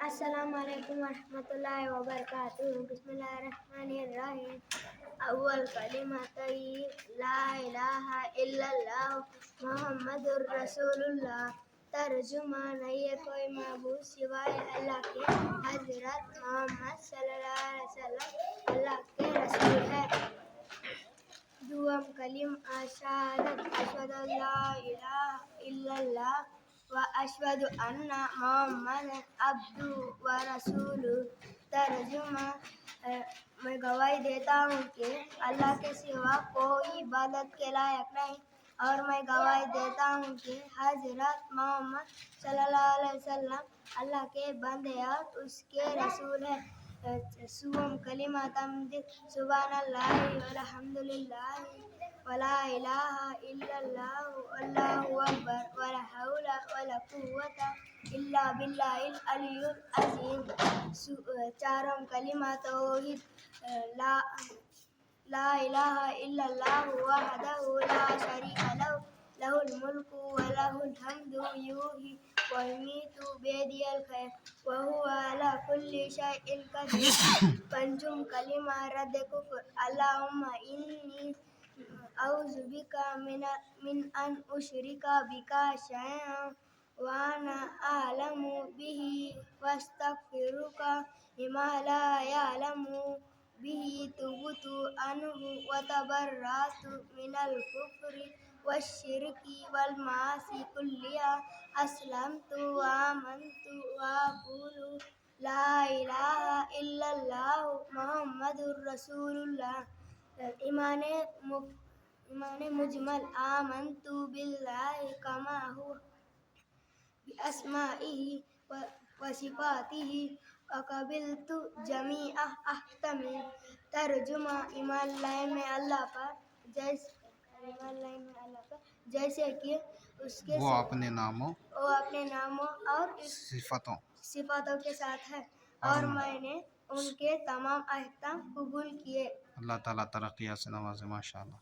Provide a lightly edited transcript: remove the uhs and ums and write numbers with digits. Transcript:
السلام علیکم ورحمۃ اللہ وبرکاتہ۔ بسم اللہ الرحمن الرحیم۔ اول کلمہ طیب لا الہ الا اللہ محمد الرسول اللہ۔ ترجمہ نہیں کوئی معبود سوائے اللہ کے، حضرت محمد صلی اللہ علیہ وسلم اللہ کے رسول ہے۔ دوم کلمہ شہادت اشہد ان لا الہ الا اللہ و اشہد ان محمد عبدہ و رسولہ۔ ترجمہ میں گواہی دیتا ہوں کہ اللہ کے سوا کوئی عبادت کے لائق نہیں، اور میں گواہی دیتا ہوں کہ حضرت محمد صلی اللہ علیہ وسلم اللہ کے بندے اور اس کے رسول ہیں۔ سوم کلمہ تمجید سبحان اللہ والحمد للہ ولا الہ الا اللہ واللہ اکبر ولا حول ولا قوۃ الا باللہ العلی العظیم۔ چارم کلمہ توحید لا الہ الا اللہ وحدہ لا شریک لہ لہ الملک ولہ الحمد یحیی ویمیت بیدہ الخیر وہو علی کل شیء قدیر۔ پنجم کلمہ رد کفر اللہم انی اعوذ بک من ان اشرک بک شیئا وانا اعلم بہ واستغفرک لما لا اعلم بہ تبت عنہ وتبرأت من الکفر والشرک والمعاصی کلہا اسلمت وآمنت وأقول لا الہ الا اللہ محمد الرسول اللہ۔ ایمان مجمل آمنت باللہ کما ہوا بأسمائہ وصفاتہ وقبلت جمیع احکامہ۔ ترجمہ ایمان لائے میں اللہ پر جیسے کہ اس کے وہ اپنے ناموں اور صفتوں کے ساتھ ہے، اور میں نے ان کے تمام احکام قبول کیے۔ اللہ تعالیٰ ترقی سے نوازے، ماشاء اللہ۔